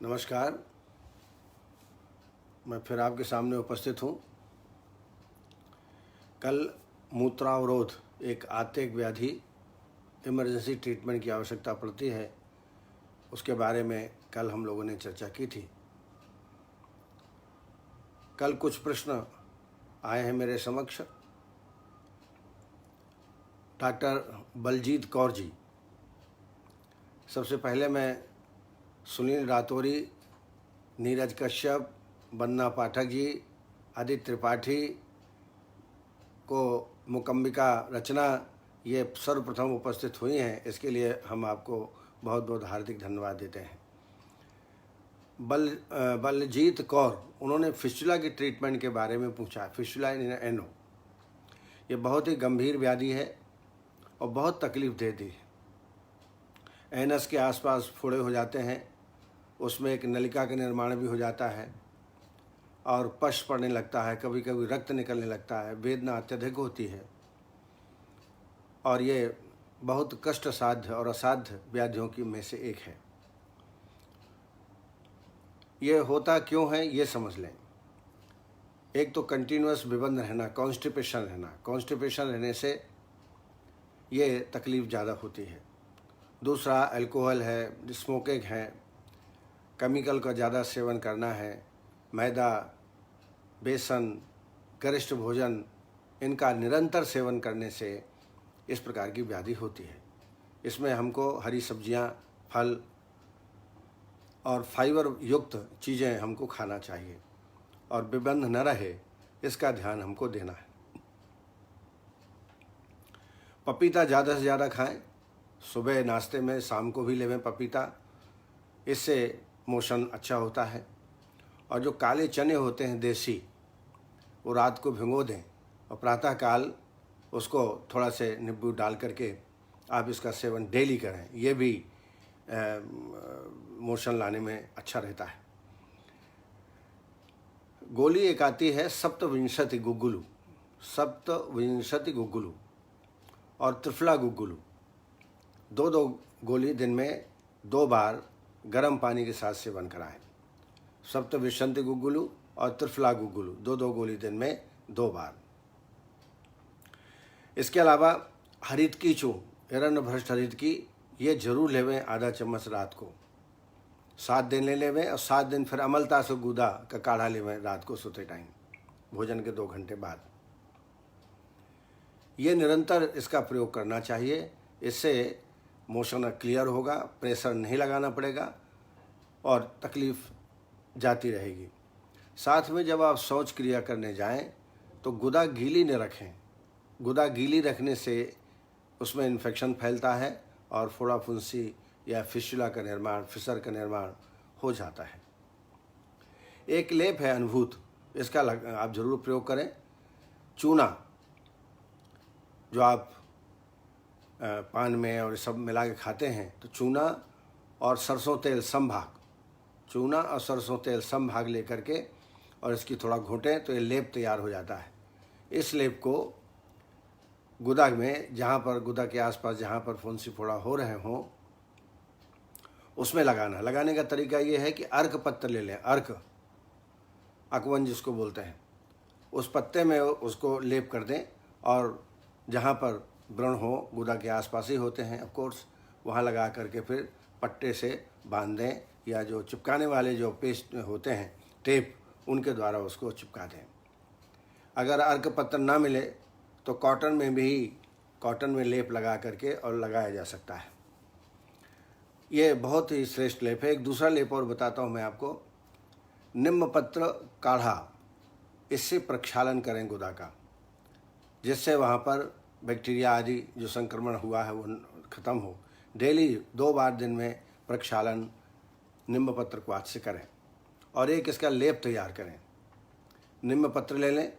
नमस्कार। मैं फिर आपके सामने उपस्थित हूँ। कल मूत्रावरोध एक आंतरिक व्याधि इमरजेंसी ट्रीटमेंट की आवश्यकता पड़ती है, उसके बारे में कल हम लोगों ने चर्चा की थी। कल कुछ प्रश्न आए हैं मेरे समक्ष। डॉक्टर बलजीत कौर जी, सबसे पहले मैं सुनील रातौरी, नीरज कश्यप, बन्ना पाठक जी, आदित्य त्रिपाठी को मुकम्बिका रचना ये सर्वप्रथम उपस्थित हुई हैं, इसके लिए हम आपको बहुत बहुत हार्दिक धन्यवाद देते हैं। बलजीत कौर, उन्होंने फिस्टुला की ट्रीटमेंट के बारे में पूछा। फिस्टुला इन एनो ये बहुत ही गंभीर व्याधि है और बहुत तकलीफ देती है। एनस के आसपास फोड़े हो जाते हैं, उसमें एक नलिका का निर्माण भी हो जाता है और पश पड़ने लगता है, कभी कभी रक्त निकलने लगता है, वेदना अत्यधिक होती है और ये बहुत कष्ट साध्य और असाध्य व्याधियों की में से एक है। ये होता क्यों है ये समझ लें। एक तो कंटिन्यूअस विबंध रहना, कॉन्स्टिपेशन रहना। कॉन्स्टिपेशन रहने से ये तकलीफ़ ज़्यादा होती है। दूसरा अल्कोहल है, स्मोकिंग है, केमिकल का ज़्यादा सेवन करना है, मैदा, बेसन, गरिष्ठ भोजन, इनका निरंतर सेवन करने से इस प्रकार की व्याधि होती है। इसमें हमको हरी सब्जियां, फल और फाइबर युक्त चीज़ें हमको खाना चाहिए और विबंध न रहे, इसका ध्यान हमको देना है। पपीता ज़्यादा से ज़्यादा खाएं, सुबह नाश्ते में, शाम को भी लेवें पपीता, इससे मोशन अच्छा होता है। और जो काले चने होते हैं देसी, वो रात को भिगो दें और प्रातःकाल उसको थोड़ा से नींबू डाल करके आप इसका सेवन डेली करें। ये भी मोशन लाने में अच्छा रहता है। गोली एक आती है सप्तविंशति गुग्गुलू और त्रिफला गुग्गुलू। दो गोली दिन में 2 बार गर्म पानी के साथ सेवन कराएं। सप्तविंशति गुग्गुलू और त्रिफला गुग्गुलू 2 गोली दिन में 2 बार। इसके अलावा हरित की चूर्ण, हिरण्यभ्रष्ट हरित की, ये जरूर लेवें आधा चम्मच रात को। 7 दिन ले लेवें और 7 दिन फिर अमलता से गूदा का काढ़ा लेवें रात को सोते टाइम, भोजन के 2 घंटे बाद। ये निरंतर इसका प्रयोग करना चाहिए। इससे मोशन क्लियर होगा, प्रेशर नहीं लगाना पड़ेगा और तकलीफ जाती रहेगी। साथ में जब आप शौच क्रिया करने जाएं तो गुदा गीली न रखें। गुदा गीली रखने से उसमें इन्फेक्शन फैलता है और फोड़ा फुंसी या फिस्टुला का निर्माण, फिसर का निर्माण हो जाता है। एक लेप है अनुभूत, इसका आप जरूर प्रयोग करें। चूना जो आप पान में और सब मिला के खाते हैं, तो चूना और सरसों तेल संभाग, चूना और सरसों तेल संभाग लेकर के और इसकी थोड़ा घोटें तो ये लेप तैयार हो जाता है। इस लेप को गुदा में, जहाँ पर गुदा के आसपास जहाँ पर फुंसी फोड़ा हो रहे हों, उसमें लगाना। लगाने का तरीका ये है कि अर्क पत्ता ले लें, अर्क, अकवन जिसको बोलते हैं, उस पत्ते में उसको लेप कर दें और जहाँ पर व्रण हो, गुदा के आसपास ही होते हैं ऑफ कोर्स, वहाँ लगा करके फिर पट्टे से बांध दें या जो चिपकाने वाले जो पेस्ट होते हैं, टेप, उनके द्वारा उसको चिपका दें। अगर अर्क पत्थर ना मिले तो कॉटन में लेप लगा करके और लगाया जा सकता है। ये बहुत ही श्रेष्ठ लेप है। एक दूसरा लेप और बताता हूँ मैं आपको, निम्ब पत्र काढ़ा, इससे प्रक्षालन करें गुदा का, जिससे वहाँ पर बैक्टीरिया आदि जो संक्रमण हुआ है वो खत्म हो। डेली 2 बार दिन में प्रक्षालन निम्ब पत्र क्वाथ से करें और एक इसका लेप तैयार करें। निम्ब पत्र ले लें,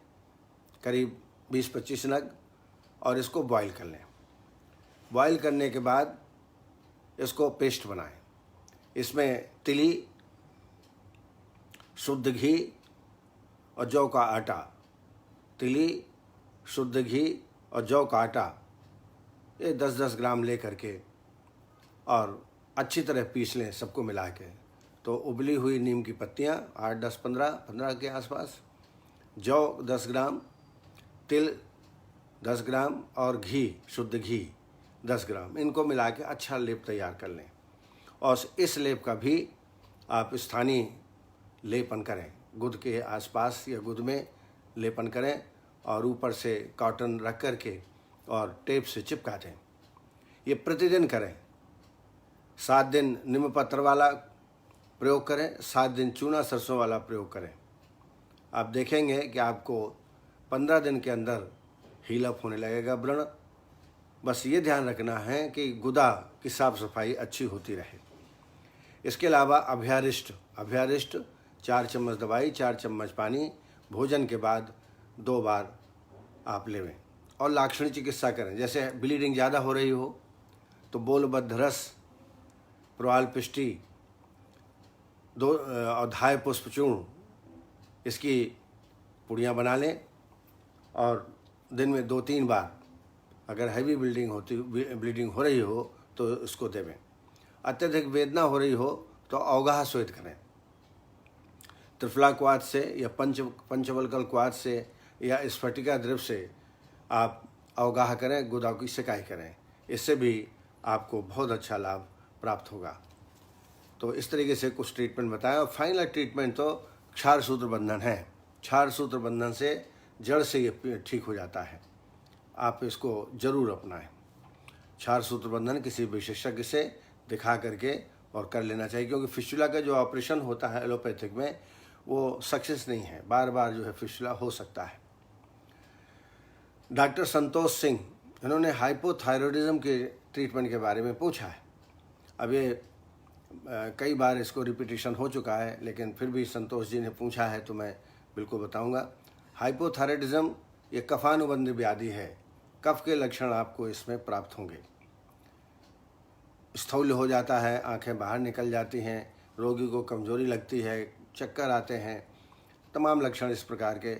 करीब 20-25 नग, और इसको बॉईल कर लें। बॉईल करने के बाद इसको पेस्ट बनाएं। इसमें तिली, शुद्ध घी और जौ का आटा, तिली, शुद्ध घी और जौ का आटा, ये 10-10 ग्राम ले करके और अच्छी तरह पीस लें सबको मिला के। तो उबली हुई नीम की पत्तियाँ 8, 10, 15 के आसपास, जौ 10 ग्राम, तिल 10 ग्राम और घी, शुद्ध घी 10 ग्राम, इनको मिला के अच्छा लेप तैयार कर लें। और इस लेप का भी आप स्थानीय लेपन करें, गुद के आसपास या गुद में लेपन करें और ऊपर से कॉटन रख कर के और टेप से चिपका दें। ये प्रतिदिन करें। 7 दिन नीम पत्र वाला प्रयोग करें, 7 दिन चूना सरसों वाला प्रयोग करें। आप देखेंगे कि आपको 15 दिन के अंदर हील अप होने लगेगा व्रण। बस ये ध्यान रखना है कि गुदा की साफ सफाई अच्छी होती रहे। इसके अलावा अभ्यारिष्ट 4 चम्मच दवाई, 4 चम्मच पानी, भोजन के बाद 2 बार आप लेवें। और लाक्षणिक चिकित्सा करें, जैसे ब्लीडिंग ज़्यादा हो रही हो तो बोलबद्ध रस, प्रवाल पिष्टी, 2 अधाय पुष्प चूर्ण, इसकी पुड़ियाँ बना लें और दिन में 2-3 बार, अगर हैवी ब्लीडिंग हो रही हो तो इसको देवें। अत्यधिक वेदना हो रही हो तो अवगाह स्वेद करें। त्रिफला क्वाथ से या पंचवल्कल क्वाथ से या स्फटिका द्रव्य से आप अवगाह करें, गुदा की सिकाई करें। इससे भी आपको बहुत अच्छा लाभ प्राप्त होगा। तो इस तरीके से कुछ ट्रीटमेंट बताया। और फाइनल ट्रीटमेंट तो क्षार सूत्र बंधन है। क्षार सूत्र बंधन से जड़ से ये ठीक हो जाता है। आप इसको जरूर अपनाएं। क्षार सूत्र बंधन किसी विशेषज्ञ से दिखा करके और कर लेना चाहिए, क्योंकि फिस्टुला का जो ऑपरेशन होता है एलोपैथिक में वो सक्सेस नहीं है, बार बार जो है फिस्टुला हो सकता है। डॉक्टर संतोष सिंह, इन्होंने हाइपोथायरॉयडिज्म के ट्रीटमेंट के बारे में पूछा है। अब ये कई बार इसको रिपीटिशन हो चुका है, लेकिन फिर भी संतोष जी ने पूछा है तो मैं बिल्कुल बताऊंगा। हाइपोथायरॉयडिज्म ये कफानुबंधी व्याधि है। कफ के लक्षण आपको इसमें प्राप्त होंगे। स्थूल हो जाता है, आंखें बाहर निकल जाती हैं, रोगी को कमजोरी लगती है, चक्कर आते हैं, तमाम लक्षण इस प्रकार के।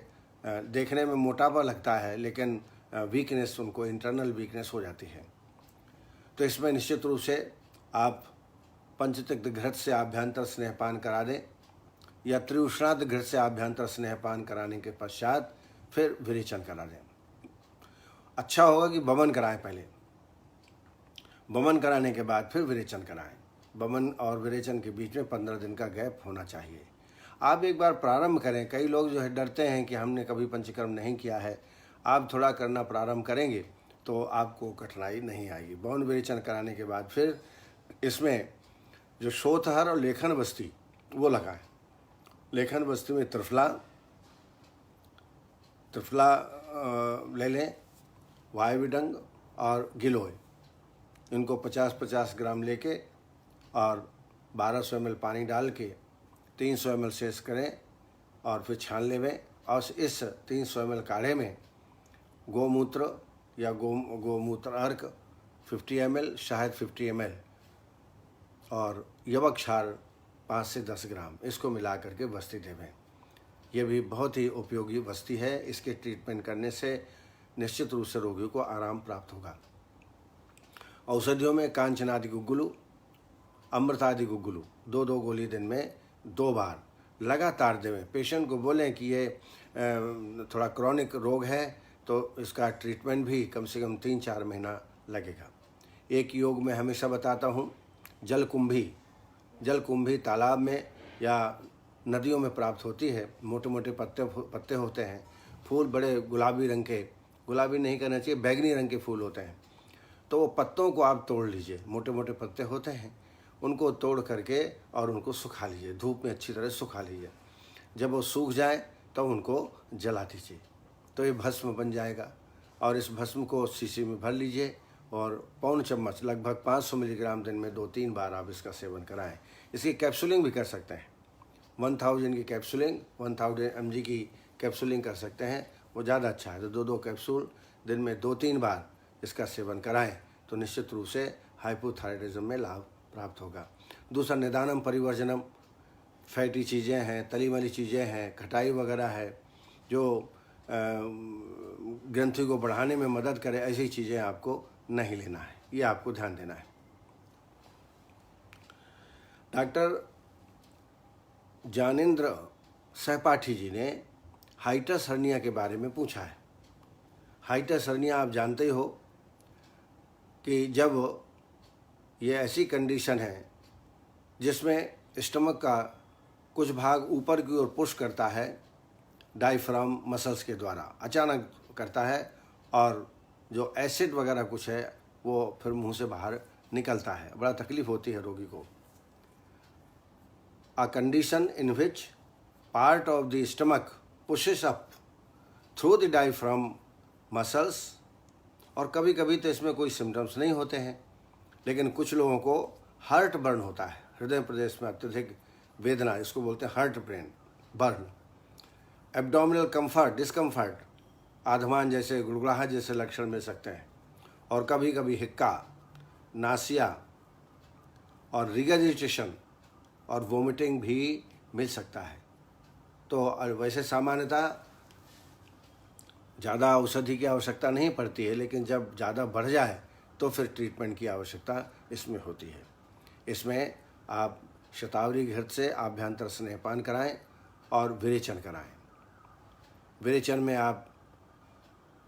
देखने में मोटापा लगता है लेकिन वीकनेस, उनको इंटरनल वीकनेस हो जाती है। तो इसमें निश्चित रूप से आप पंचतिक्त घृत से आभ्यंतर स्नेहपान करा दें या त्रिउष्णाद घृत से आभ्यंतर स्नेहपान कराने के पश्चात फिर विरेचन करा दें। अच्छा होगा कि बमन कराएं पहले, बमन कराने के बाद फिर विरेचन कराएं। बमन और विरेचन के बीच में 15 दिन का गैप होना चाहिए। आप एक बार प्रारंभ करें। कई लोग जो है डरते हैं कि हमने कभी पंचकर्म नहीं किया है। आप थोड़ा करना प्रारंभ करेंगे तो आपको कठिनाई नहीं आएगी। बमन विरेचन कराने के बाद फिर इसमें जो शोथहर और लेखन बस्ती वो लगाएं। लेखन बस्ती में त्रिफला ले लें, वायुविडंग और गिलोय, इनको 50-50 ग्राम लेके और 1200 ml पानी डाल के 300 ml शेष करें और फिर छान लेवें। और इस 300 ml काढ़े में गोमूत्र या गोमूत्र अर्क 50 ml, शहद 50 ml और यवक क्षार 5 से 10 ग्राम, इसको मिला करके बस्ती देवें। यह भी बहुत ही उपयोगी बस्ती है। इसके ट्रीटमेंट करने से निश्चित रूप से रोगियों को आराम प्राप्त होगा। औषधियों में कांचनादि गुग्गुलु, अमृतादि गुग्गुलु 2-2 गोली दिन में 2 बार लगातार देवें। पेशेंट को बोलें कि ये थोड़ा क्रॉनिक रोग है तो इसका ट्रीटमेंट भी कम से कम 3-4 महीना लगेगा। एक योग में हमेशा बताता हूँ, जलकुंभी तालाब में या नदियों में प्राप्त होती है। मोटे मोटे पत्ते होते हैं, फूल बड़े गुलाबी रंग के, गुलाबी नहीं कहना चाहिए, बैगनी रंग के फूल होते हैं। तो वो पत्तों को आप तोड़ लीजिए, मोटे मोटे पत्ते होते हैं, उनको तोड़ करके और उनको सुखा लीजिए, धूप में अच्छी तरह सुखा लीजिए। जब वो सूख जाए तो उनको जला दीजिए, तो ये भस्म बन जाएगा। और इस भस्म को शीशी में भर लीजिए और पौन चम्मच, लगभग 500 मिलीग्राम दिन में 2-3 बार आप इसका सेवन कराएं। इसकी कैप्सूलिंग भी कर सकते हैं। 1000 की कैप्सूलिंग, 1000 mg की कैप्सूलिंग कर सकते हैं, वो ज़्यादा अच्छा है। तो 2-2 कैप्सूल दिन में 2-3 बार इसका सेवन कराएं तो निश्चित रूप से हाइपोथायरॉयडिज्म में लाभ प्राप्त होगा। दूसरा, निदानम परिवर्जनम, फैटी चीज़ें हैं, तली मली चीज़ें हैं, खटाई वगैरह है जो ग्रंथि को बढ़ाने में मदद करे, ऐसी चीज़ें आपको नहीं लेना है, ये आपको ध्यान देना है। डॉक्टर ज्ञानेंद्र सहपाठी जी ने हाइटस हर्निया के बारे में पूछा है। हाइटस हर्निया आप जानते ही हो कि जब ये ऐसी कंडीशन है जिसमें स्टमक का कुछ भाग ऊपर की ओर पुश करता है डायफ्राम मसल्स के द्वारा, अचानक करता है, और जो एसिड वगैरह कुछ है वो फिर मुंह से बाहर निकलता है, बड़ा तकलीफ होती है रोगी को। A condition in which part of the stomach pushes up through the diaphragm muscles, और कभी कभी तो इसमें कोई सिम्टम्स नहीं होते हैं, लेकिन कुछ लोगों को हार्ट बर्न होता है, हृदय प्रदेश में अत्यधिक वेदना, इसको बोलते हैं heart burn. Abdominal comfort, discomfort, आधमान जैसे गुड़गुड़ाहट जैसे लक्षण मिल सकते हैं, और कभी कभी हिक्का, नासिया और रिगर्जिटेशन और वोमिटिंग भी मिल सकता है। तो वैसे सामान्यतः ज़्यादा औषधि की आवश्यकता नहीं पड़ती है, लेकिन जब ज़्यादा बढ़ जाए तो फिर ट्रीटमेंट की आवश्यकता इसमें होती है। इसमें आप शतावरी घृत से आभ्यंतर स्नेहपान कराएं और विरेचन कराएं। विरेचन में आप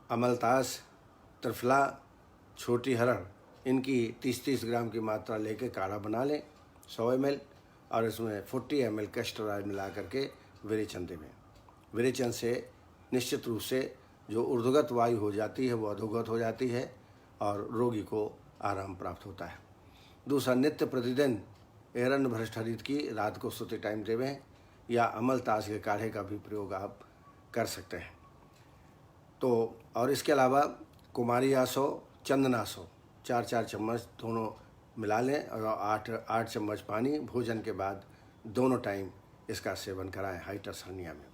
अमलतास, त्रिफला, छोटी हरड़, इनकी 30-30 ग्राम की मात्रा लेके काढ़ा बना लें 100 ml, और इसमें 40 ml कैस्टर ऑयल मिला करके विरेचन दें। विरेचन से निश्चित रूप से जो ऊर्ध्वगत वायु हो जाती है वो अधोगत हो जाती है और रोगी को आराम प्राप्त होता है। दूसरा, नित्य प्रतिदिन एरंड भ्रष्ट हरित की रात को सोते टाइम देवें, या अमलतास के काढ़े का भी प्रयोग आप कर सकते हैं। तो और इसके अलावा कुमारी आसो, चंदनासो 4-4 चम्मच दोनों मिला लें, और 8 चम्मच पानी भोजन के बाद दोनों टाइम इसका सेवन कराएं हाइटस हर्निया में।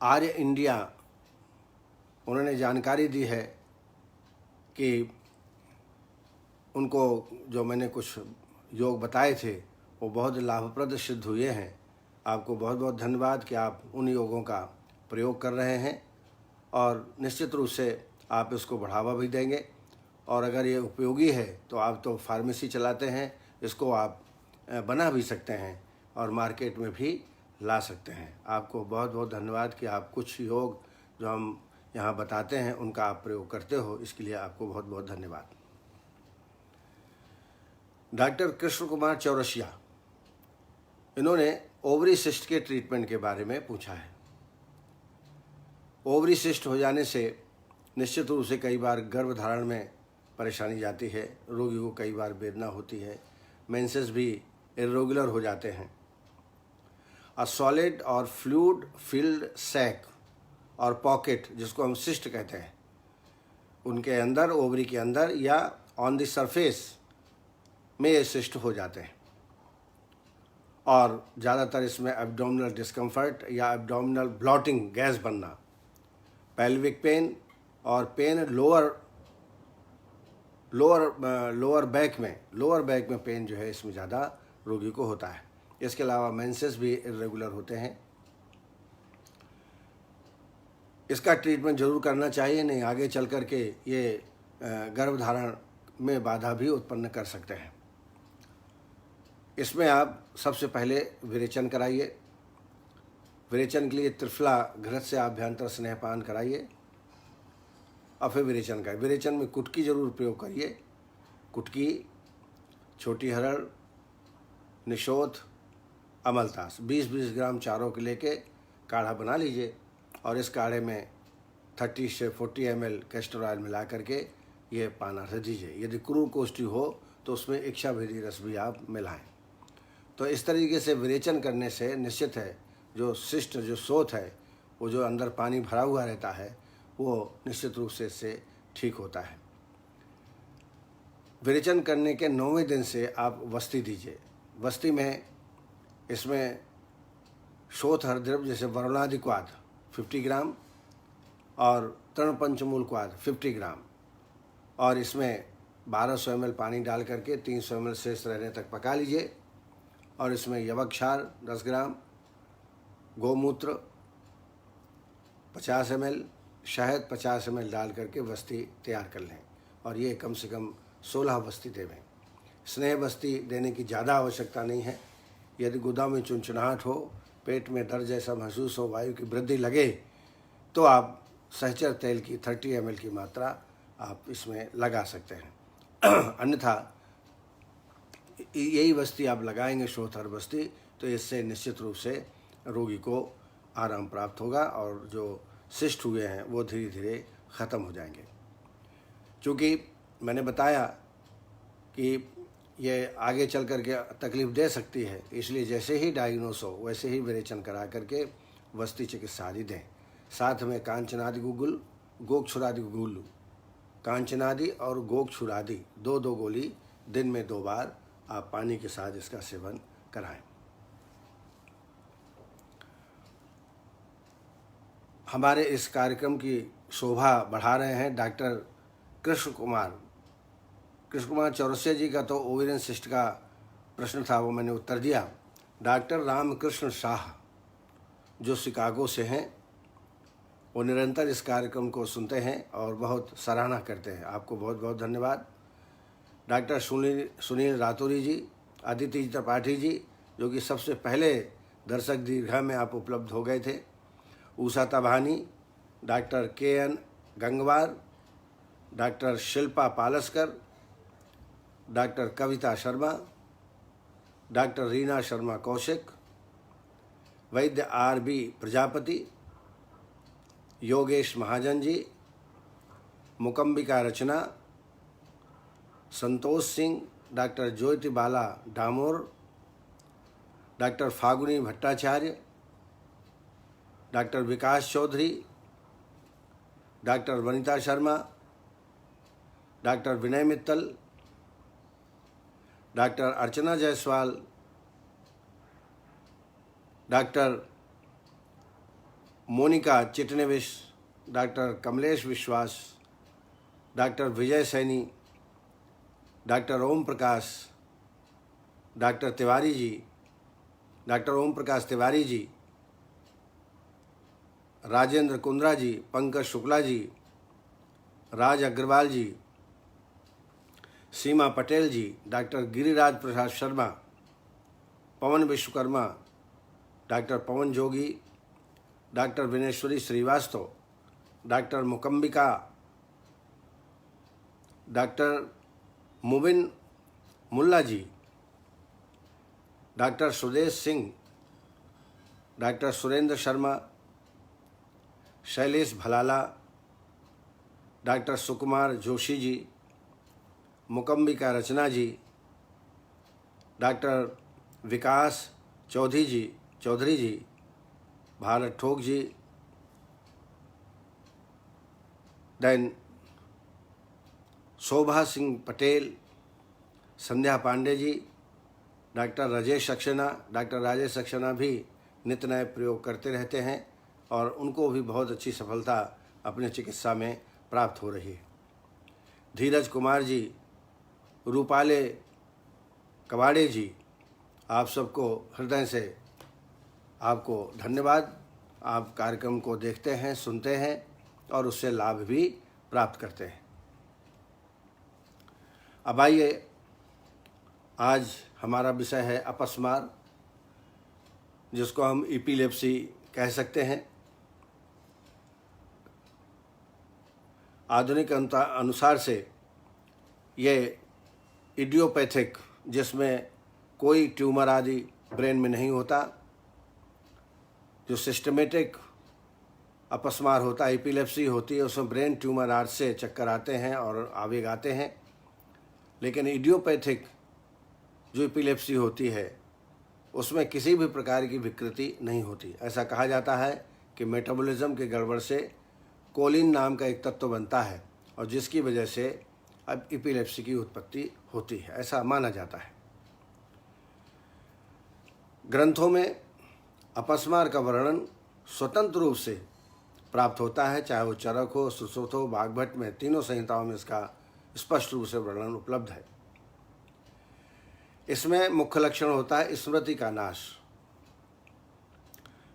आर्य इंडिया, उन्होंने जानकारी दी है कि उनको जो मैंने कुछ योग बताए थे वो बहुत लाभप्रद सिद्ध हुए हैं। आपको बहुत बहुत धन्यवाद कि आप उन योगों का प्रयोग कर रहे हैं, और निश्चित रूप से आप इसको बढ़ावा भी देंगे। और अगर ये उपयोगी है तो आप तो फार्मेसी चलाते हैं, इसको आप बना भी सकते हैं और मार्केट में भी ला सकते हैं। आपको बहुत बहुत धन्यवाद कि आप कुछ योग जो हम यहाँ बताते हैं उनका आप प्रयोग करते हो, इसके लिए आपको बहुत बहुत धन्यवाद। डॉक्टर कृष्ण कुमार चौरसिया, इन्होंने ओवरी सिस्ट के ट्रीटमेंट के बारे में पूछा है। ओवरी सिस्ट हो जाने से निश्चित रूप से कई बार गर्भधारण में परेशानी जाती है, रोगी को कई बार वेदना होती है, मेंसेस भी इरेगुलर हो जाते हैं। अ सॉलिड और फ्लूइड फिल्ड सैक और पॉकेट, जिसको हम सिस्ट कहते हैं, उनके अंदर, ओवरी के अंदर या ऑन द सरफेस में ये सिस्ट हो जाते हैं, और ज़्यादातर इसमें एब्डोमिनल डिस्कम्फर्ट या एब्डोमिनल ब्लॉटिंग, गैस बनना, पेल्विक पेन और पेन लोअर बैक में पेन जो है इसमें ज़्यादा रोगी को होता है। इसके अलावा मेंसेस भी इरेगुलर होते हैं। इसका ट्रीटमेंट जरूर करना चाहिए, नहीं आगे चल कर के ये गर्भधारण में बाधा भी उत्पन्न कर सकते हैं। इसमें आप सबसे पहले विरेचन कराइए। विरेचन के लिए त्रिफला घृत से आभ्यंतर स्नेहपान कराइए और फिर विरेचन करें। विरेचन में कुटकी जरूर प्रयोग करिए। कुटकी, छोटी हरड़, निशोथ, अमलतास 20-20 ग्राम चारों के लेके काढ़ा बना लीजिए, और इस काढ़े में 30 से 40 ml कैस्टर ऑयल मिला करके ये पाना रख दीजिए। यदि क्रूर कोष्ठी हो तो उसमें इच्छाभेदी रस भी आप मिलाएं। तो इस तरीके से विरेचन करने से निश्चित है जो सिस्ट, जो शोथ है, वो जो अंदर पानी भरा हुआ रहता है, वो निश्चित रूप से इससे ठीक होता है। विरेचन करने के 9वें दिन से आप वस्ती दीजिए। वस्ती में इसमें शोथ हरद्रव्य जैसे वरुणादिक्वाद 50 ग्राम और तृणपंचमूल क्वाद 50 ग्राम, और इसमें 1200 ml पानी डाल करके 300 ml शेष रहने तक पका लीजिए, और इसमें यवक्षार 10 ग्राम, गोमूत्र 50 ml, शहद 50 ml डाल करके वस्ती तैयार कर लें, और ये कम से कम 16 वस्ती देवें। स्नेह वस्ती देने की ज़्यादा आवश्यकता नहीं है, यदि गुदा में चुनचुनाहट हो, पेट में दर्द जैसा महसूस हो, वायु की वृद्धि लगे, तो आप सहचर तेल की 30 ml की मात्रा आप इसमें लगा सकते हैं। अन्यथा यही वस्ती आप लगाएंगे, श्रोथर वस्ती, तो इससे निश्चित रूप से रोगी को आराम प्राप्त होगा और जो शिष्ट हुए हैं वो धीरे धीरे ख़त्म हो जाएंगे। क्योंकि मैंने बताया कि ये आगे चल कर के तकलीफ़ दे सकती है, इसलिए जैसे ही डायग्नोस हो वैसे ही विरेचन करा करके वस्ती चिकित्सा आदि दें। साथ में कांचनादि गुगुल, गोक्षुरादि गुगुल, कांचनादि और गोक्षुरादि 2-2 गोली दिन में 2 बार आप पानी के साथ इसका सेवन कराएं। हमारे इस कार्यक्रम की शोभा बढ़ा रहे हैं डॉक्टर कृष्ण कुमार चौरसिया जी का। तो ओवेरियन सिस्ट का प्रश्न था, वो मैंने उत्तर दिया। डॉक्टर रामकृष्ण शाह जो शिकागो से हैं, वो निरंतर इस कार्यक्रम को सुनते हैं और बहुत सराहना करते हैं। आपको बहुत बहुत धन्यवाद। डॉक्टर सुनील रातौरी जी, अदिति त्रिपाठी जी, जो कि सबसे पहले दर्शक दीर्घा में आप उपलब्ध हो गए थे, Usha Tabani, doctor KN Gangwar, doctor Shilpa Palaskar, doctor Kavita Sharma, doctor Reena Sharma Kaushik, वैद्य RB Prajapati, Yogesh Mahajan ji, Mukambika Rachna, Santosh Singh, doctor Jyoti Bala Damor, doctor Phaguni Bhattacharya, doctor Vikas Chaudhary, doctor Vanita Sharma, doctor Vinay Mittal, doctor Archana Jaiswal, doctor Monika Chitnevish, doctor Kamlesh Vishwas, doctor Vijay Saini, doctor Om Prakash, doctor Tiwari ji, doctor Om Prakash Tiwari ji, Rajendra Kundra ji, Pankaj Shukla ji, Raj Agarwal ji, Seema Patel ji, doctor Giriraj Prasad Sharma, Pawan Vishwakarma, doctor Pawan Jogi, doctor Vineshwari Srivastava, doctor Mukambika, doctor Mubin Mulla ji, doctor Sudesh Singh, doctor Surendra Sharma, Shailesh Bhalala, doctor Sukumar Joshi ji, Mukambika Rachna ji, doctor Vikas Chaudhary ji, Bharat Thok ji, then Shobha Singh Patel, Sandhya Pandey ji, doctor Rajesh Saxena भी नित्य नए प्रयोग करते रहते हैं और उनको भी बहुत अच्छी सफलता अपने चिकित्सा में प्राप्त हो रही है। धीरज कुमार जी, रूपाले कवाड़े जी, आप सबको हृदय से आपको धन्यवाद। आप कार्यक्रम को देखते हैं, सुनते हैं और उससे लाभ भी प्राप्त करते हैं। अब आइए, आज हमारा विषय है अपस्मार, जिसको हम एपिलेप्सी कह सकते हैं। आधुनिक अनुसार से ये इडियोपैथिक, जिसमें कोई ट्यूमर आदि ब्रेन में नहीं होता, जो सिस्टमेटिक अपस्मार होता है, एपिलेप्सी होती है, उसमें ब्रेन ट्यूमर आर्च से चक्कर आते हैं और आवेग आते हैं। लेकिन इडियोपैथिक जो एपिलेप्सी होती है उसमें किसी भी प्रकार की विकृति नहीं होती। ऐसा कहा जाता है कि मेटाबॉलिज्म के गड़बड़ से कोलिन नाम का एक तत्व बनता है और जिसकी वजह से अब एपिलेप्सी की उत्पत्ति होती है, ऐसा माना जाता है। ग्रंथों में अपस्मार का वर्णन स्वतंत्र रूप से प्राप्त होता है, चाहे वो चरक हो, सुश्रुत हो, वाग्भट में, तीनों संहिताओं में इसका स्पष्ट रूप से वर्णन उपलब्ध है। इसमें मुख्य लक्षण होता है स्मृति का नाश,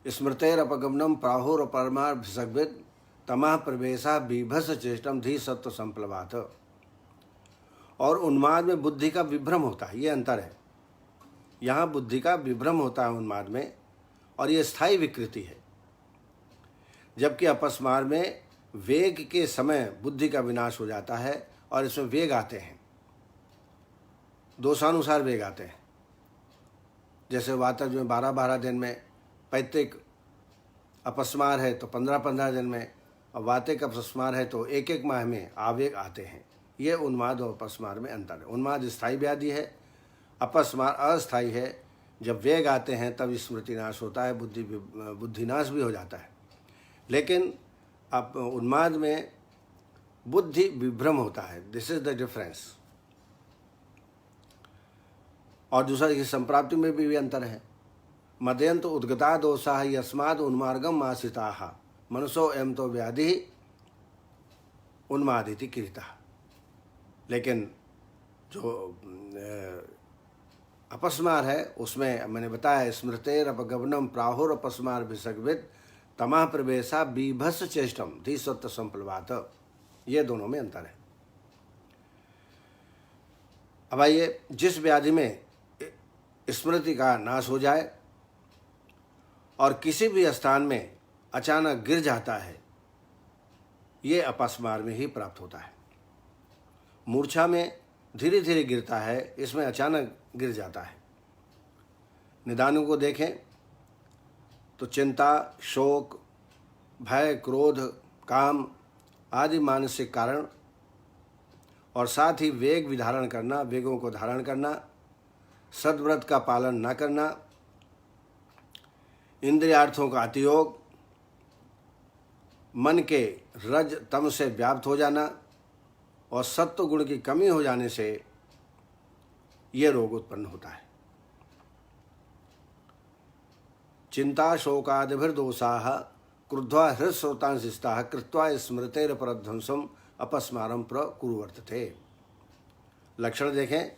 स्मृतेर अपगमनम प्राहुर परमार भिषग्विद तमाह प्रवेशा बीभस चेष्टम धी सत्व संप्लवात, और उन्माद में बुद्धि का विभ्रम होता है, ये अंतर है। यहाँ बुद्धि का विभ्रम होता है उन्माद में, और ये स्थायी विकृति है। जबकि अपस्मार में वेग के समय बुद्धि का विनाश हो जाता है और इसमें वेग आते हैं, दोषानुसार वेग आते हैं। जैसे वातज में 12-12 दिन में, पैतृक अपस्मार है तो 15-15 दिन में, और वातिक अपस्मार है तो 1-1 माह में आवेग आते हैं। ये उन्माद और अपस्मार में अंतर है। उन्माद स्थायी व्याधि है, अपस्मार अस्थायी है। जब वेग आते हैं तब स्मृति नाश होता है, बुद्धिनाश भी हो जाता है। लेकिन अब उन्माद में बुद्धि विभ्रम होता है। This is the difference. और दूसरा, ये संप्राप्ति में भी अंतर है। मदयंत उद्गता दोषा यस्माद उन्मार्गम आश्रिता मनुष्यो एम तो व्याधि उन्मादिति कृता। लेकिन जो अपस्मार है उसमें मैंने बताया, स्मृतेर अपगमनम प्राहुर अपस्मार विसर्गवित तमाह प्रवेशा बीभत्स चेष्टम धीसत्व संप्लवात। ये दोनों में अंतर है। अब आइए, जिस व्याधि में स्मृति का नाश हो जाए और किसी भी स्थान में अचानक गिर जाता है, ये अपस्मार में ही प्राप्त होता है। मूर्छा में धीरे धीरे गिरता है, इसमें अचानक गिर जाता है। निदानों को देखें तो चिंता, शोक, भय, क्रोध, काम आदि मानसिक कारण, और साथ ही वेग विधारण करना, वेगों को धारण करना, सद्व्रत का पालन न करना, इंद्रियार्थों का अतियोग, मन के रज तम से व्याप्त हो जाना और सत्व गुण की कमी हो जाने से ये रोग उत्पन्न होता है। चिंता शोकादिभिर्दोषाः क्रुद्ध्वा हृत्स्रोतांशिष्टाः कृत्वा स्मृतेर परध्वंसम अपस्मारम प्रकुर्वते। लक्षण देखें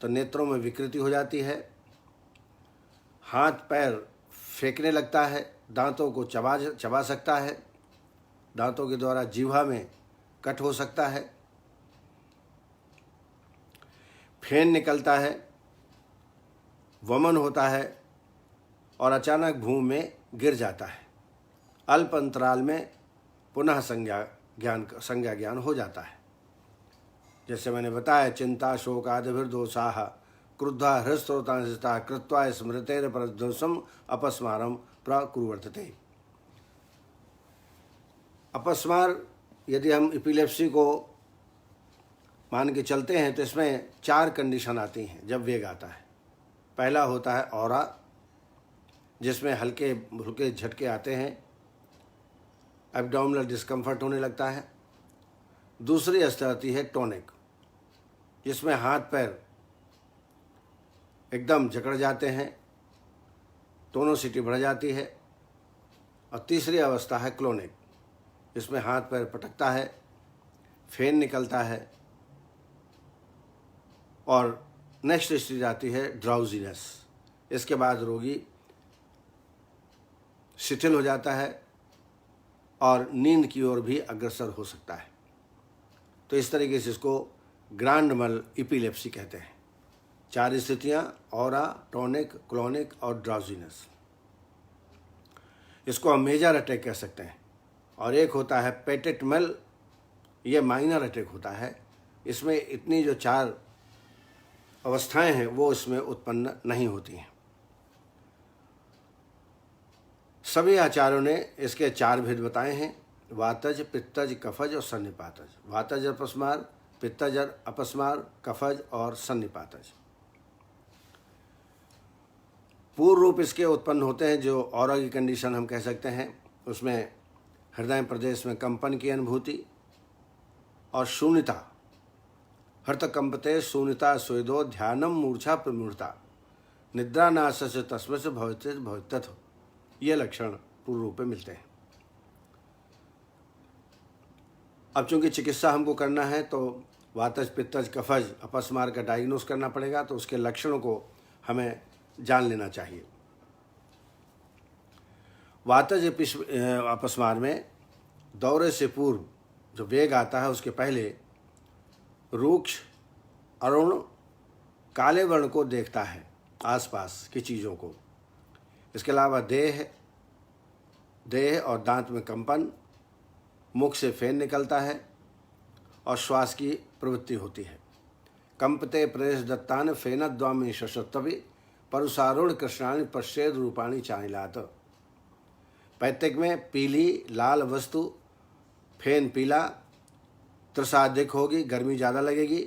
तो नेत्रों में विकृति हो जाती है, हाथ पैर फेंकने लगता है, दांतों को चबा सकता है, दांतों के द्वारा जीवा में कट हो सकता है, फेन निकलता है, वमन होता है और अचानक भूमि में गिर जाता है। अल्प अंतराल में पुनः संज्ञा ज्ञान हो जाता है। जैसे मैंने बताया, चिंता शोक आदिभिर्दोषाः क्रुद्धा हृत्स्रोतांशिष्टाः कृत्वा स्मृतेर परध्वंसम अपस्मारम प्रकुर्वते। अपस्मार यदि हम एपिलेप्सी को मान के चलते हैं तो इसमें 4 कंडीशन आती हैं जब वेग आता है। पहला होता है ऑरा, जिसमें हल्के हल्के झटके आते हैं, एब्डोमिनल डिस्कम्फर्ट होने लगता है। दूसरी अवस्था आती है टॉनिक, जिसमें हाथ पैर एकदम जकड़ जाते हैं, टोनोसिटी बढ़ जाती है। और तीसरी अवस्था है क्लोनिक, जिसमें हाथ पैर पटकता है, फेन निकलता है। और नेक्स्ट स्टेज आती है ड्राउजीनेस। इसके बाद रोगी शिथिल हो जाता है और नींद की ओर भी अग्रसर हो सकता है। तो इस तरीके से इसको ग्रांड मल एपिलेप्सी कहते हैं। 4 स्थितियाँ, ऑरा, टॉनिक, क्लोनिक और ड्राउजीनेस। इसको हम मेजर अटैक कह सकते हैं। और एक होता है पेटेट मेल, ये माइनर अटैक होता है। इसमें इतनी जो 4 अवस्थाएं हैं वो इसमें उत्पन्न नहीं होती हैं। सभी आचार्यों ने इसके 4 भेद बताए हैं, वातज, पित्तज, कफज और सन्निपातज। वातज अपस्मार, पित्तज अपस्मार, कफज और सन्निपातज। पूर्व रूप इसके उत्पन्न होते हैं जो ऑरा की कंडीशन हम कह सकते हैं। उसमें हृदय प्रदेश में कंपन की अनुभूति और शून्यता, हर्तकंपते शून्यता स्वेदो ध्यानम मूर्छा प्रमूर्ता निद्रा नाश से तस्म से भवित। ये लक्षण पूर्व रूप में मिलते हैं। अब चूंकि चिकित्सा हमको करना है तो वातज, पित्तज, कफज, अपस्मार का डायग्नोस करना पड़ेगा, तो उसके लक्षणों को हमें जान लेना चाहिए। वातज अपस्मार में दौरे से पूर्व जो वेग आता है उसके पहले रूक्ष, अरुण, काले वर्ण को देखता है आसपास की चीज़ों को। इसके अलावा देह और दांत में कंपन, मुख से फेन निकलता है और श्वास की प्रवृत्ति होती है। कंपते प्रदेश दत्तान फेनद्वामी शशत्वि परुषारूढ़ कृष्णानि पश्चेद रूपाणी चानिलात। पैतृक में पीली लाल वस्तु, फेन पीला, तृषा अधिक होगी, गर्मी ज़्यादा लगेगी।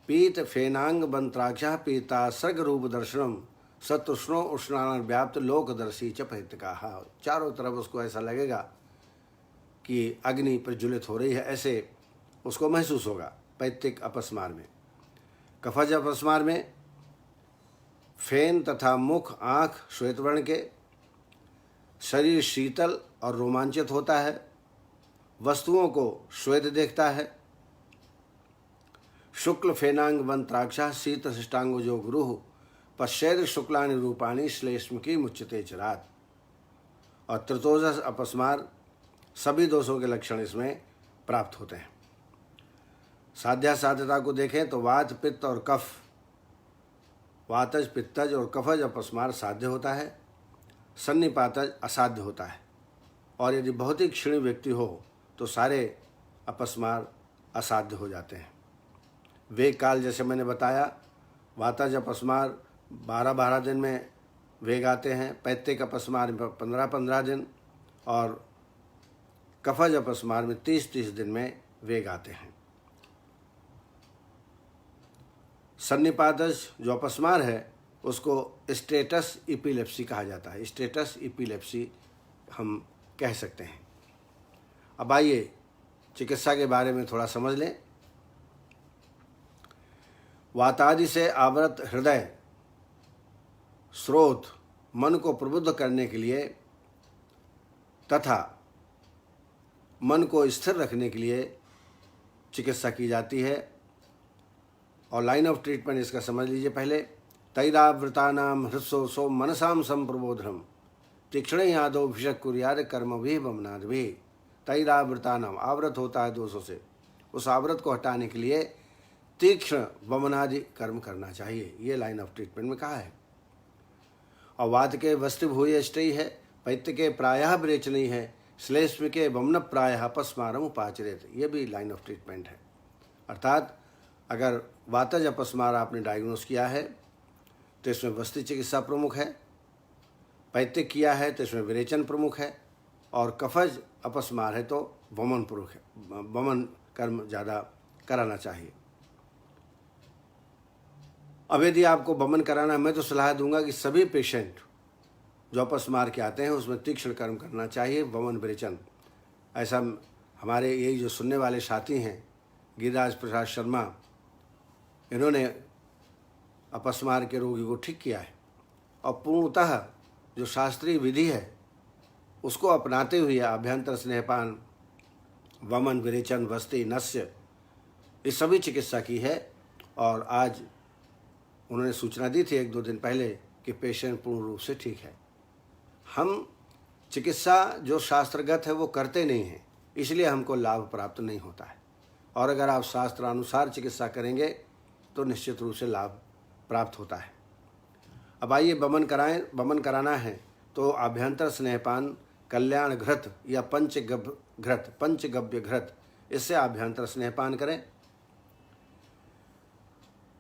पीत फेनांग बंत्राक्षा पीता सर्ग रूप दर्शनम सतुष्णो उष्णान व्याप्त लोकदर्शी च पैतृकाः। चारों तरफ उसको ऐसा लगेगा कि अग्नि प्रज्वलित हो रही है, ऐसे उसको महसूस होगा पैतृक अपस्मार में। कफज अपस्मार में फेन तथा मुख आँख श्वेत वर्ण के, शरीर शीतल और रोमांचित होता है, वस्तुओं को श्वेत देखता है। शुक्ल फेनांग वंत्राक्षा शीत शिष्टांग जो गुरु पश्चैद शुक्लानि रूपाणी श्लेष्म की मुच्यते चरात। और त्रितोजस अपस्मार सभी दोषों के लक्षण इसमें प्राप्त होते हैं। साध्यता को देखें तो वात पित्त और कफ, वातज पित्तज और कफज अपस्मार साध्य होता है, सन्निपातज असाध्य होता है। और यदि बहुत ही क्षीण व्यक्ति हो तो सारे अपस्मार असाध्य हो जाते हैं। वेग काल जैसे मैंने बताया, वातज अपस्मार 12-12 दिन में वेग आते हैं, पैतृक अपस्मार में 15-15 दिन और कफज अपस्मार में 30-30 दिन में वेग आते हैं। सन्निपातज जो अपस्मार है उसको स्टेटस इपिलेप्सी कहा जाता है। स्टेटस इपिलेप्सी हम कह सकते हैं। अब आइए चिकित्सा के बारे में थोड़ा समझ लें। वातादि से आवृत हृदय स्रोत मन को प्रबुद्ध करने के लिए तथा मन को स्थिर रखने के लिए चिकित्सा की जाती है। और लाइन ऑफ ट्रीटमेंट इसका समझ लीजिए पहले। तैरावृतानाम हृत्सो मनसाम संप्रबोधनम तीक्ष्ण यादव भिषक कुरियाद कर्म भी बमनाद भी। तैरावृतानाम, आवृत होता है दोषों से, उस आवृत को हटाने के लिए तीक्ष्ण वमनादि कर्म करना चाहिए, ये लाइन ऑफ ट्रीटमेंट में कहा है। और वात के वस्तिभूय अष्टई है, पैत्य के प्रायः विरेचनी है, श्लेष्म के वमन प्रायः अपस्मारम उपाचरेत, ये भी लाइन ऑफ ट्रीटमेंट है। अर्थात अगर वातज अपस्मार आपने डायग्नोस किया है तो इसमें वस्ति चिकित्सा प्रमुख है, पैतृक किया है तो इसमें विरेचन प्रमुख है, और कफज अपस्मार है तो वमन प्रमुख है, वमन कर्म ज़्यादा कराना चाहिए। अब यदि आपको वमन कराना है, मैं तो सलाह दूंगा कि सभी पेशेंट जो अपस्मार के आते हैं उसमें तीक्ष्ण कर्म करना चाहिए, वमन विरेचन। ऐसा हमारे यही जो सुनने वाले साथी हैं गिरिराज प्रसाद शर्मा, इन्होंने अपस्मार के रोगी को ठीक किया है और पूर्णतः जो शास्त्रीय विधि है उसको अपनाते हुए अभ्यंतर स्नेहपान, वमन विरेचन, वस्ति, नस्य, ये सभी चिकित्सा की है। और आज उन्होंने सूचना दी थी 1-2 दिन पहले कि पेशेंट पूर्ण रूप से ठीक है। हम चिकित्सा जो शास्त्रगत है वो करते नहीं हैं, इसलिए हमको लाभ प्राप्त नहीं होता है। और अगर आप शास्त्रानुसार चिकित्सा करेंगे तो निश्चित रूप से लाभ प्राप्त होता है। अब आइए वमन कराना है तो आभ्यंतर स्नेहपान, कल्याण घृत या पंचगव्य घृत, इससे आभ्यंतर स्नेहपान करें।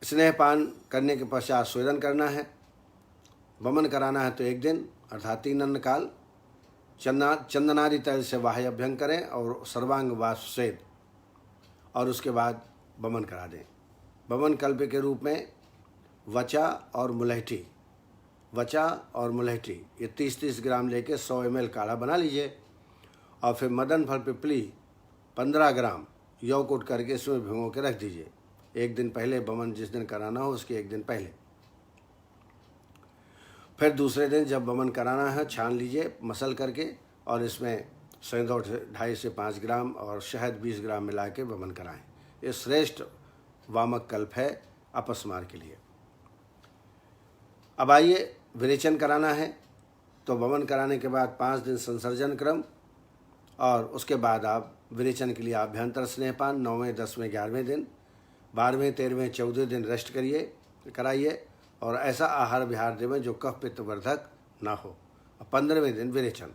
स्नेहपान करने के पश्चात स्वेदन करना है। वमन कराना है तो 1 दिन अर्थात 3 अन्न काल चंदनादि तैल से बाह्य अभ्यंग करें और सर्वांग वाष्पेद, और उसके बाद वमन करा दें। वमन कल्प के रूप में वचा और मुलहठी ये 30-30 ग्राम लेके 100 ml काढ़ा बना लीजिए। और फिर मदन फल पिपली 15 ग्राम यौकुट करके इसमें भिगो के रख दीजिए। 1 दिन पहले, वमन जिस दिन कराना हो उसके 1 दिन पहले। फिर दूसरे दिन जब वमन कराना है छान लीजिए मसल करके, और इसमें सेंधौ 2.5 से 5 ग्राम और शहद 20 ग्राम मिला के वमन कराएं। ये श्रेष्ठ वामक कल्प है अपस्मार के लिए। अब आइए विरेचन कराना है तो वमन कराने के बाद 5 दिन संसर्जन क्रम, और उसके बाद आप विरेचन के लिए आभ्यंतर स्नेहपान 9वें, 10वें, 11वें दिन, 12वें, 13वें, 14वें दिन रेस्ट कराइए, और ऐसा आहार विहार देवें जो कफ पित्त वर्धक ना हो। 15वें दिन विरेचन।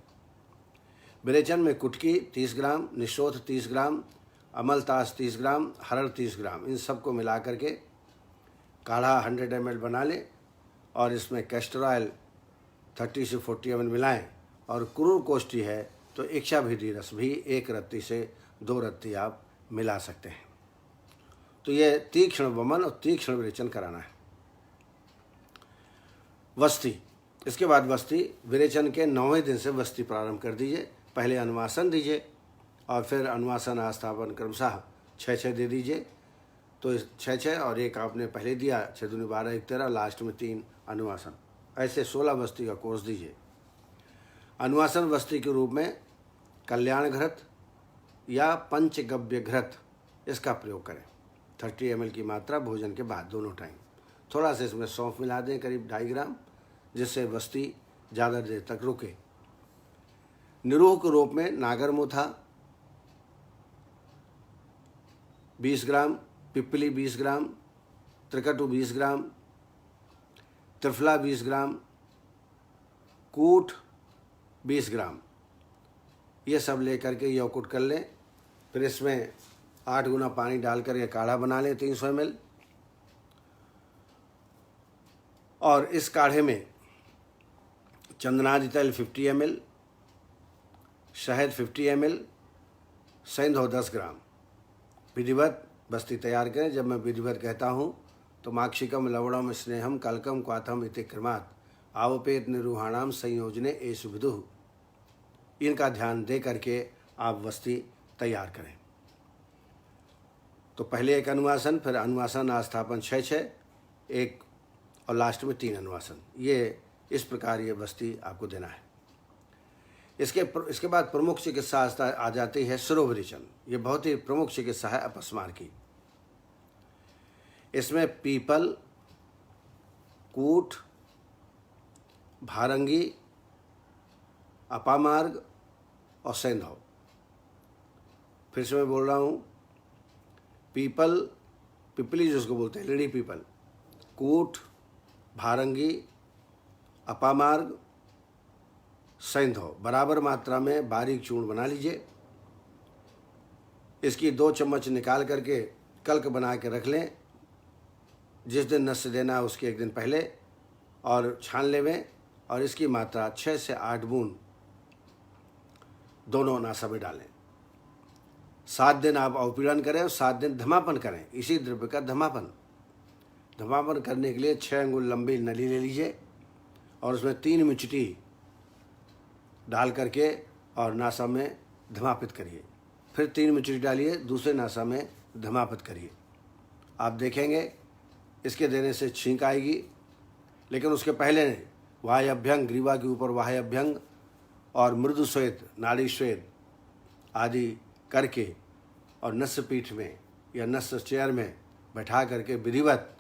विरेचन में कुटकी 30 ग्राम, निशोथ 30 ग्राम, अमलतास 30 ग्राम, हरड़ 30 ग्राम, इन सबको मिला करके काढ़ा 100 ml बना लें और इसमें कैस्टर ऑयल 30 से 40 ml मिलाएं। और क्रूर कोष्ठी है तो इच्छाभिधि रस भी 1 रत्ती से 2 रत्ती आप मिला सकते हैं। तो ये तीक्ष्ण वमन और तीक्ष्ण विरेचन कराना है। वस्ती। इसके बाद वस्ती। विरेचन के 9वें दिन से वस्ती प्रारंभ कर दीजिए। पहले अनुवासन दीजिए और फिर अनुवासन आस्थापन क्रमशः 6-6 दे दीजिए। तो 6-6 और 1 आपने पहले दिया, 6 दूनी 12, 1 13, लास्ट में 3 अनुवासन। ऐसे 16 वस्ती का कोर्स दीजिए। अनुवासन वस्ती के रूप में कल्याण घृत या पंचगव्य घृत इसका प्रयोग करें। 30 ml की मात्रा भोजन के बाद दोनों टाइम। थोड़ा सा इसमें सौंफ मिला दें, करीब 2.5 ग्राम, जिससे वस्ती ज़्यादा देर तक रुके। निरूह के रूप में नागरमुथा 20 ग्राम, पिपली 20 ग्राम, त्रिकटु 20 ग्राम, त्रिफला 20 ग्राम, कूट 20 ग्राम, ये सब लेकर के यौकुट कर लें। फिर इसमें 8 गुना पानी डाल कर के काढ़ा बना लें 300 ml। और इस काढ़े में चंदनादि तेल 50 ml, शहद 50 ml, सेंधव 10 ग्राम। विधिवत वस्ती तैयार करें। जब मैं विधिवत कहता हूँ तो माक्षिकम लवणम स्नेहम कलकम क्वाथम इति क्रमात् आवपेत निरूहाणाम संयोजने एषु विदुः, इनका ध्यान दे करके आप वस्ती तैयार करें। तो पहले 1 अनुवासन, फिर अनुवासन आस्थापन 6-6, 1 और लास्ट में 3 अनुवासन। ये इस प्रकार ये वस्ती आपको देना है। इसके बाद प्रमुख चिकित्सा आ जाती है शिरोविरेचन। ये बहुत ही प्रमुख चिकित्सा है अपस्मार की। इसमें पीपल, कूट, भारंगी, अपामार्ग और सेंधव। फिर से मैं बोल रहा हूँ, पीपल, पिपली जिसको बोलते हैं, लेडी पीपल, कूट, भारंगी, अपामार्ग, सेंधव, बराबर मात्रा में बारीक चूर्ण बना लीजिए। इसकी 2 चम्मच निकाल करके कल्क बना के रख लें। जिस दिन नस्य देना है उसके 1 दिन पहले, और छान लेवें। और इसकी मात्रा 6 से 8 बूंद दोनों नासा में डालें। 7 दिन आप अवपीड़न करें और 7 दिन धमापन करें। इसी द्रव्य का धमापन करने के लिए 6 अंगुल लंबी नली ले लीजिए और उसमें 3 मिचटी डाल करके और नासा में धमापित करिए। फिर 3 मिचटी डालिए, दूसरे नासा में धमापित करिए। आप देखेंगे इसके देने से छींक आएगी। लेकिन उसके पहले वाह्यभ्यंग, ग्रीवा के ऊपर वाह्यभ्यंग और मृदु श्वेत, नाड़ी श्वेत आदि करके और नस्य पीठ में या नस्य चेयर में बैठा करके विधिवत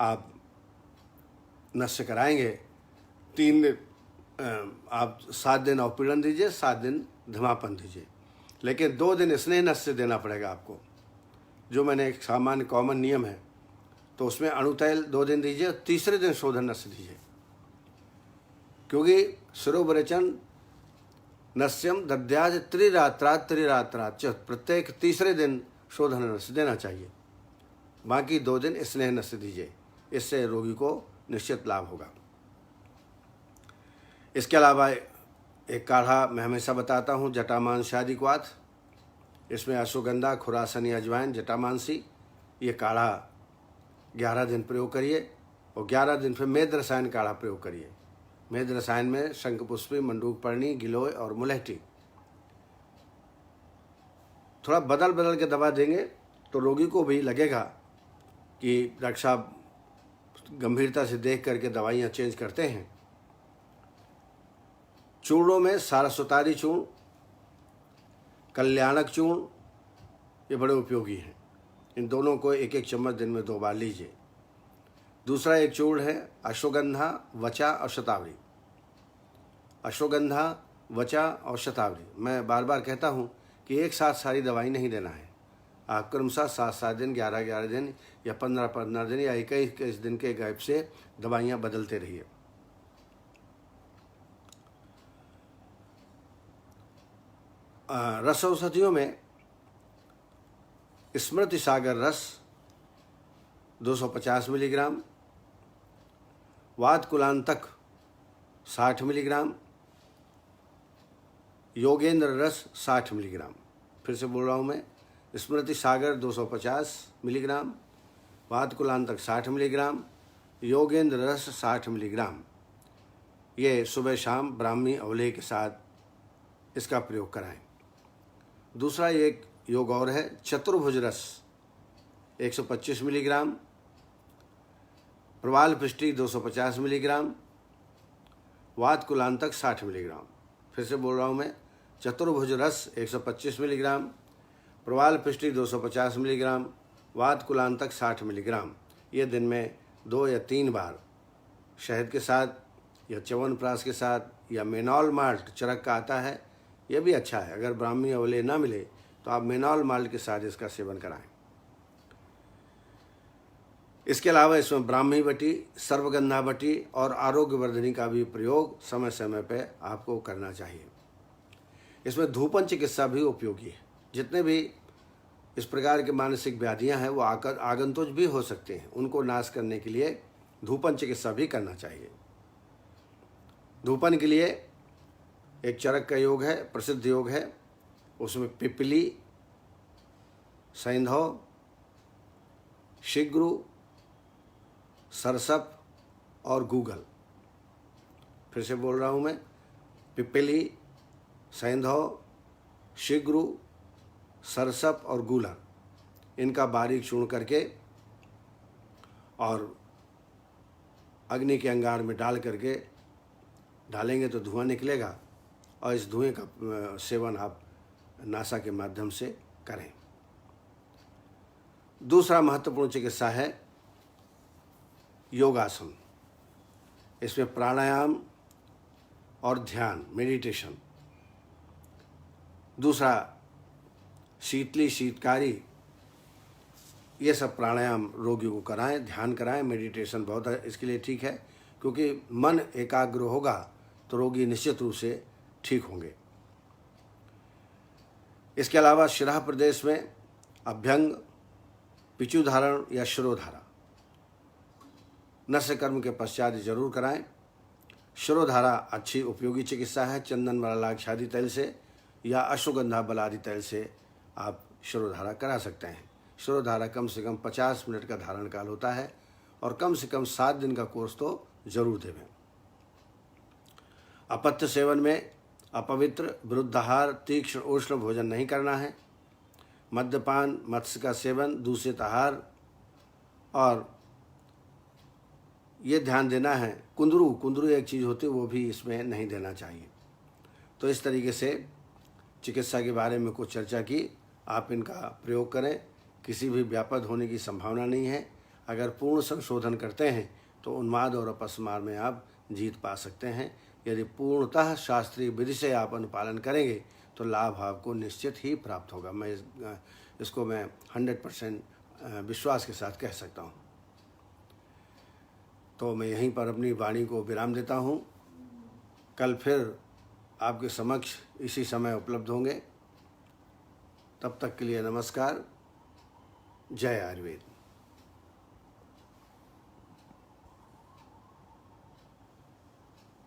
आप नस्य कराएंगे। 3 दिन आप 7 दिन अवपीड़न दीजिए, 7 दिन धमापन दीजिए। लेकिन 2 दिन स्नेह नस्य देना पड़ेगा आपको, जो मैंने एक सामान्य कॉमन नियम है। तो उसमें अणुतैल 2 दिन दीजिए, तीसरे दिन शोधन नस्य दीजिए। क्योंकि शिरोविरेचन नस्यम दद्याज त्रिरात्रात् च, प्रत्येक तीसरे दिन शोधन नस्य देना चाहिए। बाकी 2 दिन स्नेह नस्य दीजिए। इससे रोगी को निश्चित लाभ होगा। इसके अलावा एक काढ़ा मैं हमेशा बताता हूँ, जटामांसादि क्वाथ। इसमें अश्वगंधा, खुरासनी, अजवाइन, जटामांसी, ये काढ़ा 11 दिन प्रयोग करिए। और 11 दिन फिर मेद रसायन काढ़ा प्रयोग करिए। मेद रसायन में शंखपुष्पी, मंडूकपर्णी, गिलोय और मुलहटी। थोड़ा बदल बदल के दवा देंगे तो रोगी को भी लगेगा कि डॉक्टर साहब गंभीरता से देख करके दवाइयाँ चेंज करते हैं। चूर्णों में सारस्वतारी चूर्ण, कल्याणक चूर्ण, ये बड़े उपयोगी हैं। इन दोनों को 1-1 चम्मच दिन में 2 बार लीजिए। दूसरा एक चूर्ण है अश्वगंधा, वचा और शतावरी। अश्वगंधा, वचा और शतावरी, मैं बार बार कहता हूँ कि एक साथ सारी दवाई नहीं देना है। आप क्रमशः 7-7 दिन, 11-11 दिन या 15-15 दिन या 21-21 दिन के गैप से दवाइयाँ बदलते रहिए। रस औषधियों में स्मृति सागर रस 250 मिलीग्राम, वात कुलांतक 60 मिलीग्राम, योगेंद्र रस 60 मिलीग्राम। फिर से बोल रहा हूँ मैं, स्मृति सागर 250 मिलीग्राम, वात कुलांतक 60 मिलीग्राम, योगेंद्र रस 60 मिलीग्राम। ये सुबह शाम ब्राह्मी अवलेह के साथ इसका प्रयोग कराएं। दूसरा एक योग और है, चतुर्भुज रस 125 मिलीग्राम, प्रवाल पृष्टि 250 मिलीग्राम, वात कुलांतक 60 मिलीग्राम। फिर से बोल रहा हूँ मैं, चतुर्भुज रस 125 मिलीग्राम, प्रवाल पृष्टि 250 मिलीग्राम, वात कुलांतक 60 मिलीग्राम। ये दिन में 2 या 3 बार शहद के साथ या च्यवनप्राश के साथ या मेनॉल माल्ट चरक का आता है, यह भी अच्छा है। अगर ब्राह्मी अवलेह ना मिले तो आप मेनॉल माल्ट के साथ इसका सेवन कराएं। इसके अलावा इसमें ब्राह्मी बटी, सर्वगंधा बटी और आरोग्यवर्धिनी का भी प्रयोग समय समय पर आपको करना चाहिए। इसमें धूपन चिकित्सा भी उपयोगी है। जितने भी इस प्रकार के मानसिक व्याधियां हैं वो आगंतुक भी हो सकते हैं, उनको नाश करने के लिए धूपन चिकित्सा भी करना चाहिए। धूपन के लिए एक चरक का योग है, प्रसिद्ध योग है। उसमें पिपली, सैंधव, शिग्रु, सरसप और गूगल। फिर से बोल रहा हूँ मैं, पिपली, सैंधव, शिग्रु, सरसप और गूलर, इनका बारीक चूर्ण करके और अग्नि के अंगार में डाल करके डालेंगे तो धुआं निकलेगा और इस धुएं का सेवन आप नासा के माध्यम से करें। दूसरा महत्वपूर्ण चिकित्सा है योगासन। इसमें प्राणायाम और ध्यान, मेडिटेशन। दूसरा शीतली, शीतकारी, ये सब प्राणायाम रोगियों को कराएं, ध्यान कराएं। मेडिटेशन बहुत इसके लिए ठीक है, क्योंकि मन एकाग्र होगा तो रोगी निश्चित रूप से ठीक होंगे। इसके अलावा शिरा प्रदेश में अभ्यंग, पिचुधारण या शिरोधारा नस्य कर्म के पश्चात जरूर कराएं। शिरोधारा अच्छी उपयोगी चिकित्सा है। चंदन मलाक्षादि तैल से या अश्वगंधा बलादि तैल से आप शिरोधारा करा सकते हैं। शिरोधारा कम से कम 50 मिनट का धारण काल होता है और कम से कम 7 दिन का कोर्स तो जरूर देवें। अपथ्य सेवन में अपवित्र, विरुद्धाहार, तीक्ष्ण, उष्ण भोजन नहीं करना है। मद्यपान, मत्स्य का सेवन, दूषित आहार, और ये ध्यान देना है, कुंदरू एक चीज़ होती है, वो भी इसमें नहीं देना चाहिए। तो इस तरीके से चिकित्सा के बारे में कुछ चर्चा की। आप इनका प्रयोग करें, किसी भी व्यापद होने की संभावना नहीं है। अगर पूर्ण संशोधन करते हैं तो उन्माद और अपस्मार में आप जीत पा सकते हैं। यदि पूर्णतः शास्त्रीय विधि से आप अनुपालन करेंगे तो लाभ आपको निश्चित ही प्राप्त होगा। मैं इसको 100% विश्वास के साथ कह सकता हूँ। तो मैं यहीं पर अपनी वाणी को विराम देता हूँ। कल फिर आपके समक्ष इसी समय उपलब्ध होंगे। तब तक के लिए नमस्कार। जय आयुर्वेद।